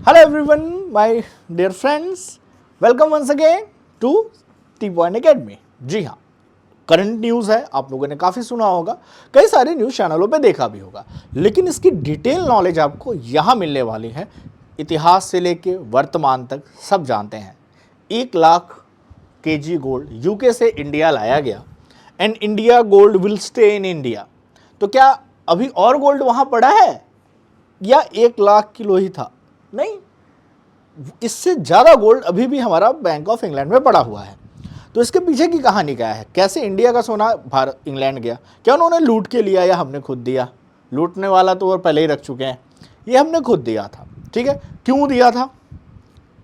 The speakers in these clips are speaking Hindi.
Hello everyone, my dear friends. Welcome once again to T point academy. जी हाँ, करंट न्यूज़ है, आप लोगों ने काफ़ी सुना होगा, कई सारे न्यूज़ चैनलों पे देखा भी होगा, लेकिन इसकी डिटेल नॉलेज आपको यहाँ मिलने वाली है। इतिहास से लेके वर्तमान तक सब जानते हैं। 1 लाख केजी गोल्ड यूके से इंडिया लाया गया and India gold will stay in India. तो क्या अभी और गोल्ड वहाँ पड़ा है या 1 लाख किलो ही था? नहीं, इससे ज़्यादा गोल्ड अभी भी हमारा बैंक ऑफ इंग्लैंड में पड़ा हुआ है। तो इसके पीछे की कहानी क्या है? कैसे इंडिया का सोना भारत इंग्लैंड गया? क्या उन्होंने लूट के लिया या हमने खुद दिया? लूटने वाला तो वो पहले ही रख चुके हैं, ये हमने खुद दिया था। ठीक है, क्यों दिया था,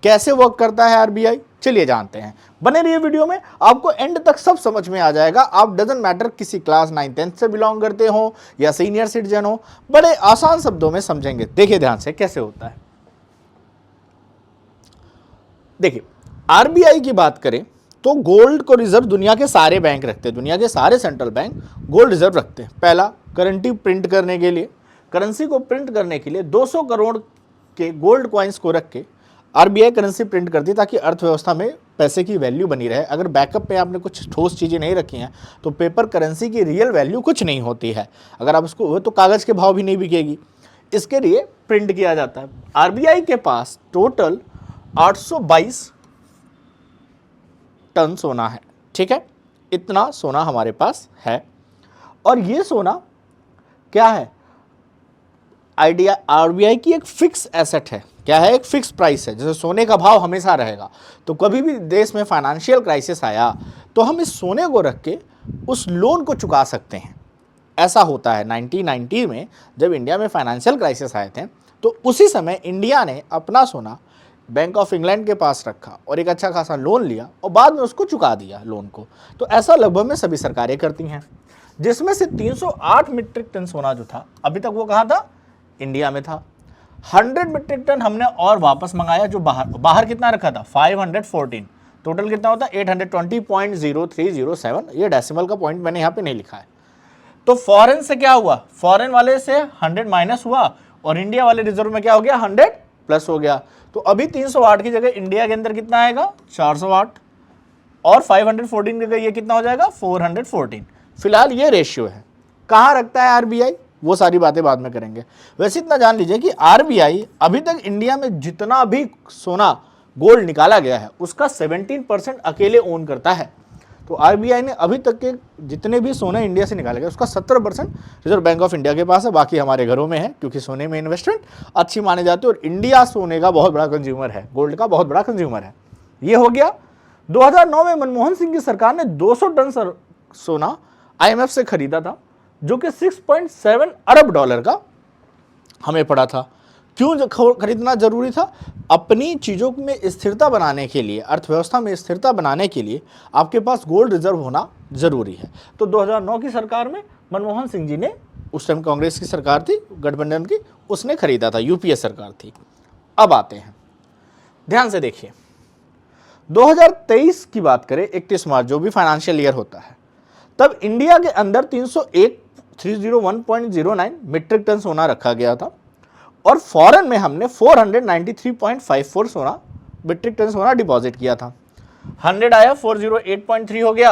कैसे वर्क करता है आरबीआई, चलिए जानते हैं। बने रहिए वीडियो में, आपको एंड तक सब समझ में आ जाएगा। आप डजंट मैटर किसी क्लास 9-10 से बिलोंग करते हो या सीनियर सिटीजन हो, बड़े आसान शब्दों में समझेंगे। देखिए ध्यान से कैसे होता है। देखिए, आरबीआई की बात करें तो गोल्ड को रिजर्व दुनिया के सारे बैंक रखते हैं, दुनिया के सारे सेंट्रल बैंक गोल्ड रिजर्व रखते हैं। पहला, करेंसी प्रिंट करने के लिए, करेंसी को प्रिंट करने के लिए 200 करोड़ के गोल्ड कॉइन्स को रख के आरबीआई करेंसी प्रिंट करती है ताकि अर्थव्यवस्था में पैसे की वैल्यू बनी रहे। अगर बैकअप पे आपने कुछ ठोस चीज़ें नहीं रखी हैं तो पेपर करेंसी की रियल वैल्यू कुछ नहीं होती है। अगर आप उसको तो कागज़ के भाव भी नहीं बिकेगी, इसके लिए प्रिंट किया जाता है। आरबीआई के पास टोटल 822 टन सोना है। ठीक है, इतना सोना हमारे पास है। और ये सोना क्या है? आइडिया आरबीआई की एक फिक्स एसेट है। क्या है? एक फिक्स प्राइस है। जैसे सोने का भाव हमेशा रहेगा, तो कभी भी देश में फाइनेंशियल क्राइसिस आया तो हम इस सोने को रख के उस लोन को चुका सकते हैं। ऐसा होता है 1990 में जब इंडिया में फाइनेंशियल क्राइसिस आए थे, तो उसी समय इंडिया ने अपना सोना बैंक ऑफ इंग्लैंड के पास रखा और एक अच्छा खासा लोन लिया और बाद में उसको चुका दिया लोन को। तो ऐसा लगभग में सभी सरकारें करती हैं, जिसमें से 308 मीट्रिक टन सोना जो था अभी तक वो कहाँ था? इंडिया में था। 100 मीट्रिक टन हमने और वापस मंगाया, जो बाहर कितना रखा था? 514। टोटल कितना होता है? 820.0307। ये डेसिमल का पॉइंट मैंने यहाँ पे नहीं लिखा है। तो फॉरेन से क्या हुआ? फॉरेन वाले से 100 माइनस हुआ और इंडिया वाले रिजर्व में क्या हो गया? 100 प्लस हो गया। तो अभी 308 की जगह इंडिया के अंदर कितना आएगा? 408, और 514 की जगह ये कितना हो जाएगा? 414। फिलहाल ये रेशियो है। कहाँ रखता है आरबीआई? वो सारी बातें बाद में करेंगे। वैसे इतना जान लीजिए कि आरबीआई अभी तक इंडिया में जितना भी सोना गोल्ड निकाला गया है उसका 17% अकेले ओन करता है। तो आरबीआई ने अभी तक के जितने भी सोना इंडिया से निकाला गया उसका 70% रिजर्व बैंक ऑफ इंडिया के पास है। बाकी हमारे घरों में है, क्योंकि सोने में इन्वेस्टमेंट अच्छी माने जाती है और इंडिया सोने का बहुत बड़ा कंज्यूमर है, गोल्ड का बहुत बड़ा कंज्यूमर है। ये हो गया। 2009 में मनमोहन सिंह की सरकार ने 200 टन सोना आईएमएफ से खरीदा था, जो कि $6.7 अरब का हमें पड़ा था। क्यों खरीदना जरूरी था? अपनी चीज़ों में स्थिरता बनाने के लिए, अर्थव्यवस्था में स्थिरता बनाने के लिए आपके पास गोल्ड रिजर्व होना जरूरी है। तो 2009 की सरकार में मनमोहन सिंह जी ने, उस टाइम कांग्रेस की सरकार थी गठबंधन की, उसने खरीदा था, यूपीए सरकार थी। अब आते हैं, ध्यान से देखिए। 2023 की बात करें, 31 मार्च जो भी फाइनेंशियल ईयर होता है, तब इंडिया के अंदर 301.09 मीट्रिक टन सोना रखा गया था और फॉरेन में हमने 493.54 सोना मीट्रिक टन सोना डिपॉजिट किया था। 100 आया, 408.3 हो गया,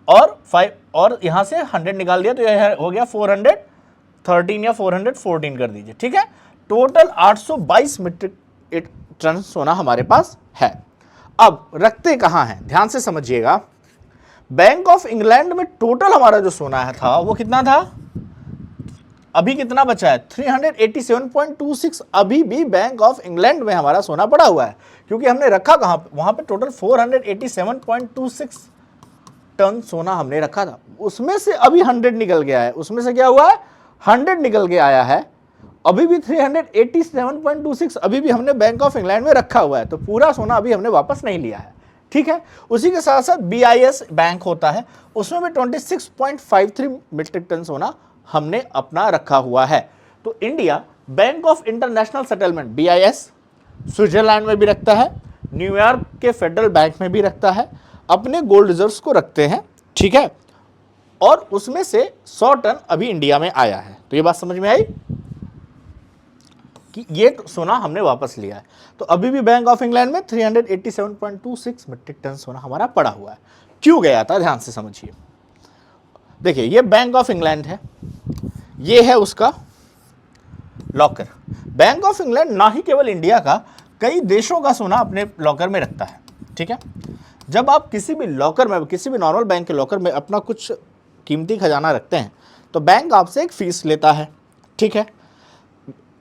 और 5 और यहां से 100 निकाल दिया तो यह हो गया 413 या 414 कर दीजिए। ठीक है, टोटल 822 मीट्रिक टन सोना हमारे पास है। अब रखते कहां हैं? ध्यान से समझिएगा। बैंक ऑफ इंग्लैंड में टोटल हमारा जो सोना है था वो कितना था? अभी कितना बचा है? 387.26 अभी भी बैंक ऑफ इंग्लैंड में हमारा सोना पड़ा हुआ है, क्योंकि हमने रखा कहां पे? वहां पे टोटल 487.26 टन सोना हमने रखा था। उसमें से अभी 100 निकल गया है। उसमें से क्या हुआ है? 100 निकल के आया है। अभी भी 387.26 अभी भी हमने बैंक ऑफ इंग्लैंड में रखा हुआ है। तो पूरा सोना अभी हमने वापस नहीं लिया है। ठीक है, उसी के साथ साथ बीआईएस बैंक होता है, उसमें भी 26.53 मीट्रिक टन सोना हमने अपना रखा हुआ है। तो India bank of international settlement BIS Switzerland में भी रखता है, न्यूयॉर्क के फेडरल बैंक में भी रखता है, अपने गोल्ड रिजर्व्स को रखते हैं। ठीक है, और उसमें से 100 टन अभी इंडिया में आया है। तो ये बात समझ में आई? कि ये सोना हमने वापस लिया है। तो अभी भी बैंक ऑफ इंग्लैंड में 387.26 मीट्रिक टन सोना हमारा पड़ा हुआ है। क्यों गया था, ध्यान से समझिए। देखिए ये बैंक ऑफ इंग्लैंड है, ये है उसका लॉकर। बैंक ऑफ इंग्लैंड ना ही केवल इंडिया का, कई देशों का सोना अपने लॉकर में रखता है, ठीक है। जब आप किसी भी लॉकर में, किसी भी नॉर्मल बैंक के लॉकर में अपना कुछ कीमती खजाना रखते हैं तो बैंक आपसे एक फीस लेता है, ठीक है।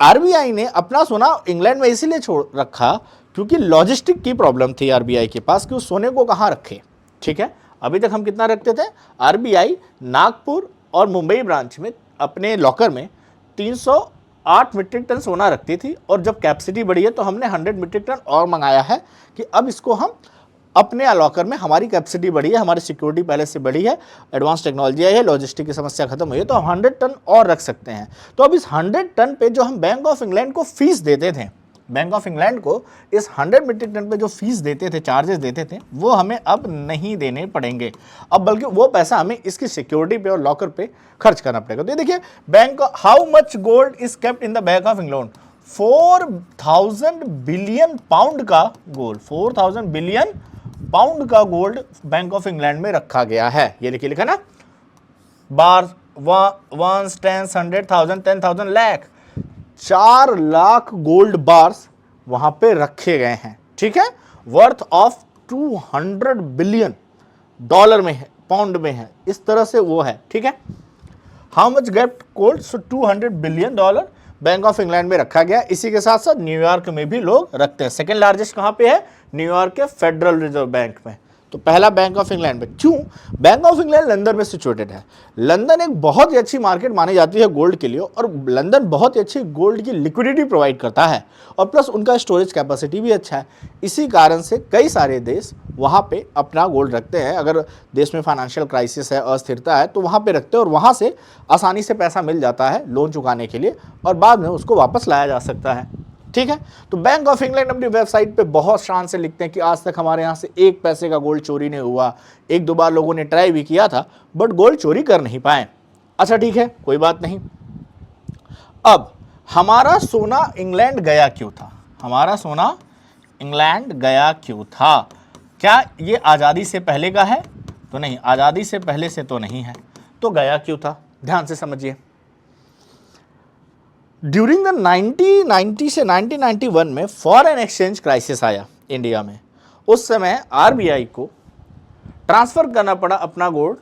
आरबीआई ने अपना सोना इंग्लैंड में इसीलिए छोड़ रखा क्योंकि लॉजिस्टिक की प्रॉब्लम थी आरबीआई के पास कि उस सोने को कहाँ रखे, ठीक है। अभी तक हम कितना रखते थे, आरबीआई नागपुर और मुंबई ब्रांच में अपने लॉकर में 308 मीट्रिक टन सोना रखती थी, और जब कैपेसिटी बढ़ी है तो हमने 100 मीट्रिक टन और मंगाया है कि अब इसको हम अपने लॉकर में, हमारी कैपेसिटी बढ़ी है, हमारी सिक्योरिटी पहले से बढ़ी है, एडवांस टेक्नोलॉजी आई है, लॉजिस्टिक की समस्या खत्म हुई है, तो हम 100 टन और रख सकते हैं। तो अब इस 100 टन पे जो हम बैंक ऑफ इंग्लैंड को फीस देते थे, बैंक ऑफ इंग्लैंड को इस 100 मीट्रिक टन पे जो फीस देते थे, चार्जेस देते थे, वो हमें अब नहीं देने पड़ेंगे, अब बल्कि वो पैसा हमें इसकी सिक्योरिटी पे और लॉकर पे खर्च करना पड़ेगा। तो ये देखिए, bank, how much gold is kept in the Bank of England, 4000 billion pound का गोल्ड, 4000 बिलियन पाउंड का गोल्ड बैंक ऑफ इंग्लैंड में रखा गया है। ये लिखिए, लिखा ना, bar, ones, tens, 100,000, 10,000, lakh, 4 lakh gold bars वहां पे रखे गए हैं, ठीक है। वर्थ ऑफ 200 बिलियन डॉलर में है, पाउंड में है, इस तरह से वो है, ठीक है। How much get gold, so 200 billion dollar Bank of England में रखा गया। इसी के साथ साथ न्यूयॉर्क में भी लोग रखते हैं। सेकेंड लार्जेस्ट कहां पे है, न्यूयॉर्क के फेडरल रिजर्व बैंक में। तो पहला बैंक ऑफ इंग्लैंड में, क्यों, बैंक ऑफ इंग्लैंड लंदन में सिचुएटेड है। लंदन एक बहुत ही अच्छी मार्केट मानी जाती है गोल्ड के लिए, और लंदन बहुत ही अच्छी गोल्ड की लिक्विडिटी प्रोवाइड करता है, और प्लस उनका स्टोरेज कैपेसिटी भी अच्छा है। इसी कारण से कई सारे देश वहाँ पे अपना गोल्ड रखते हैं। अगर देश में फाइनेंशियल क्राइसिस है, अस्थिरता है, तो वहाँ पे रखते हैं, और वहाँ से आसानी से पैसा मिल जाता है लोन चुकाने के लिए, और बाद में उसको वापस लाया जा सकता है, ठीक है। तो बैंक ऑफ इंग्लैंड अपनी वेबसाइट पे बहुत शान से लिखते हैं कि आज तक हमारे यहाँ से 1 पैसे का गोल्ड चोरी नहीं हुआ। 1-2 बार लोगों ने ट्राई भी किया था, बट गोल्ड चोरी कर नहीं पाए। अच्छा ठीक है, कोई बात नहीं। अब हमारा सोना इंग्लैंड गया क्यों था, हमारा सोना इंग्लैंड गया क्यों था? क्या ये आज़ादी से पहले का है? तो नहीं, आज़ादी से पहले से तो नहीं है। तो गया क्यों था, ध्यान से समझिए। ड्यूरिंग द 1990 से 1991 में फॉरेन एक्सचेंज क्राइसिस आया इंडिया में। उस समय आरबीआई को ट्रांसफ़र करना पड़ा अपना गोल्ड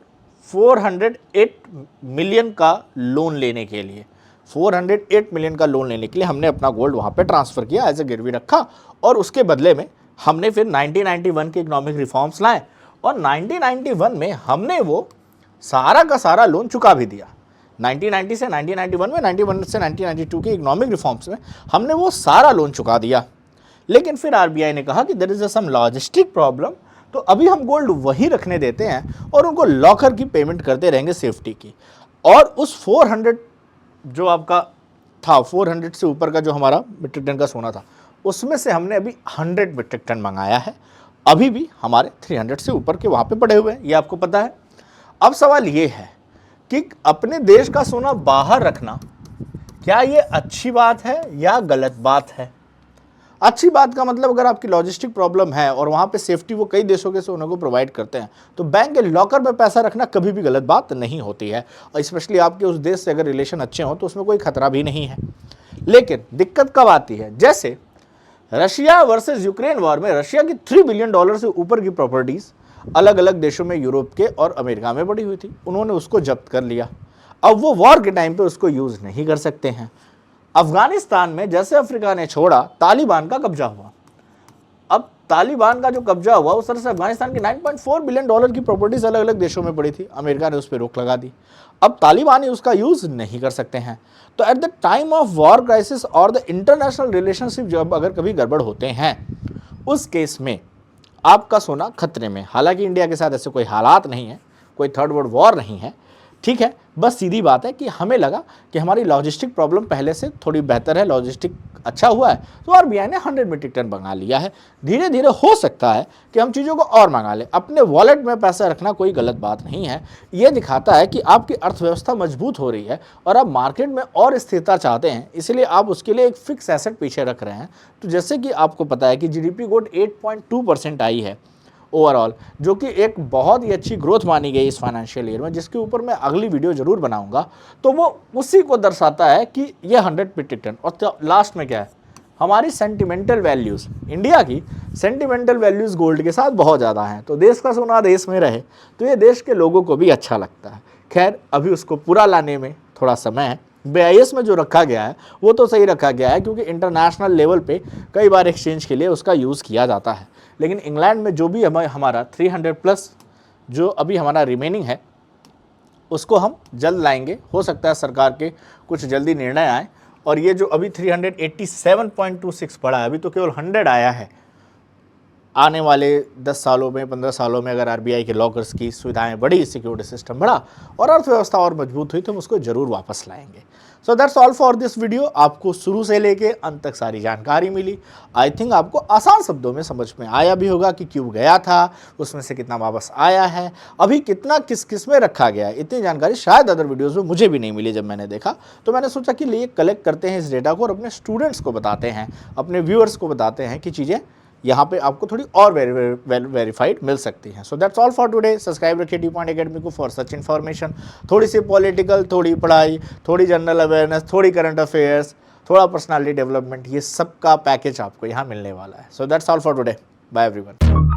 408 मिलियन का लोन लेने के लिए। 408 मिलियन का लोन लेने के लिए हमने अपना गोल्ड वहाँ पे ट्रांसफ़र किया, एज ए गिरवी रखा, और उसके बदले में हमने फिर 1991 के इकोनॉमिक रिफॉर्म्स लाए, और 1991 में हमने वो सारा का सारा लोन चुका भी दिया। 1990 से 1991 में, 91 से 1992 के इकोनॉमिक रिफॉर्म्स में हमने वो सारा लोन चुका दिया। लेकिन फिर आरबीआई ने कहा कि there is some logistic problem, तो अभी हम गोल्ड वहीं रखने देते हैं और उनको लॉकर की पेमेंट करते रहेंगे सेफ्टी की। और उस 400 जो आपका था, 400 से ऊपर का जो हमारा मीट्रिक टन का सोना था, उसमें से हमने अभी 100 मीट्रिक टन मंगाया है। अभी भी हमारे 300 से ऊपर के वहाँ पे पड़े हुए हैं, ये आपको पता है। अब सवाल ये है कि अपने देश का सोना बाहर रखना, क्या ये अच्छी बात है या गलत बात है? अच्छी बात का मतलब, अगर आपकी लॉजिस्टिक प्रॉब्लम है और वहाँ पे सेफ्टी वो कई देशों के सोने को प्रोवाइड करते हैं, तो बैंक के लॉकर में पैसा रखना कभी भी गलत बात नहीं होती है, और स्पेशली आपके उस देश से अगर रिलेशन अच्छे हों तो उसमें कोई खतरा भी नहीं है। लेकिन दिक्कत कब आती है, जैसे रशिया वर्सेस यूक्रेन वॉर में रशिया की $3 बिलियन से ऊपर की प्रॉपर्टीज अलग अलग देशों में, यूरोप के और अमेरिका में पड़ी हुई थी, उन्होंने उसको जब्त कर लिया। अब वो वॉर के टाइम पे उसको यूज नहीं कर सकते हैं। अफगानिस्तान में जैसे अफ्रीका ने छोड़ा, तालिबान का कब्जा हुआ। अब तालिबान का जो कब्जा हुआ, उस तरह से अफगानिस्तान की $9.4 बिलियन की प्रॉपर्टीज अलग अलग देशों में पड़ी थी, अमेरिका ने उस पर रोक लगा दी। अब तालिबानी उसका यूज नहीं कर सकते हैं। तो at the time of war crisis और द इंटरनेशनल रिलेशनशिप जब अगर कभी गड़बड़ होते हैं, उस केस में आपका सोना खतरे में। हालांकि इंडिया के साथ ऐसे कोई हालात नहीं है, कोई थर्ड वर्ल्ड वॉर नहीं है, ठीक है, बस सीधी बात है कि हमें लगा कि हमारी लॉजिस्टिक प्रॉब्लम पहले से थोड़ी बेहतर है, लॉजिस्टिक अच्छा हुआ है, तो आरबीआई ने 100 मीट्रिक टन मंगा लिया है। धीरे धीरे हो सकता है कि हम चीज़ों को और मंगा लें। अपने वॉलेट में पैसा रखना कोई गलत बात नहीं है, ये दिखाता है कि आपकी अर्थव्यवस्था मजबूत हो रही है और आप मार्केट में और स्थिरता चाहते हैं, इसलिए आप उसके लिए एक फिक्स एसेट पीछे रख रहे हैं। तो जैसे कि आपको पता है कि जीडीपी ग्रोथ 8.2% आई है ओवरऑल, जो कि एक बहुत ही अच्छी ग्रोथ मानी गई इस फाइनेंशियल ईयर में, जिसके ऊपर मैं अगली वीडियो जरूर बनाऊंगा। तो वो उसी को दर्शाता है कि ये 100 मीट्रिक टन। और लास्ट में क्या है, हमारी सेंटिमेंटल वैल्यूज़, इंडिया की सेंटिमेंटल वैल्यूज़ गोल्ड के साथ बहुत ज़्यादा हैं। तो देश का सोना देश में रहे तो ये देश के लोगों को भी अच्छा लगता है। खैर, अभी उसको पूरा लाने में थोड़ा समय है। BIS में जो रखा गया है वो तो सही रखा गया है, क्योंकि इंटरनेशनल लेवल पे कई बार एक्सचेंज के लिए उसका यूज़ किया जाता है। लेकिन इंग्लैंड में जो भी हमारा 300 प्लस जो अभी हमारा रिमेनिंग है, उसको हम जल्द लाएंगे। हो सकता है सरकार के कुछ जल्दी निर्णय आए, और ये जो अभी 387.26 पड़ा है, अभी तो केवल 100 आया है। आने वाले 10 सालों में, 15 सालों में अगर आरबीआई के लॉकर्स की सुविधाएं बढ़ी, सिक्योरिटी सिस्टम बढ़ा और अर्थव्यवस्था और मजबूत हुई, तो हम उसको जरूर वापस लाएंगे। सो that's all for this video. आपको शुरू से लेके अंत तक सारी जानकारी मिली। आई थिंक आपको आसान शब्दों में समझ में आया भी होगा कि क्यों गया था, उसमें से कितना वापस आया है, अभी कितना किस किस में रखा गया है। इतनी जानकारी शायद अदर वीडियोज़ में मुझे भी नहीं मिली जब मैंने देखा। तो मैंने सोचा कि लिए कलेक्ट करते हैं इस डेटा को और अपने स्टूडेंट्स को बताते हैं, अपने व्यूअर्स को बताते हैं कि चीज़ें यहाँ पे आपको थोड़ी और वेरीफाइड मिल सकती हैं। So that's all for today. Subscribe रखिए ड्यू पॉइंट एकेडमी को फॉर सच इन्फॉर्मेशन। थोड़ी सी पॉलिटिकल, थोड़ी पढ़ाई, थोड़ी जनरल अवेयरनेस, थोड़ी करंट अफेयर्स, थोड़ा पर्सनालिटी डेवलपमेंट, ये सब का पैकेज आपको यहाँ मिलने वाला है। So that's all for today. Bye everyone.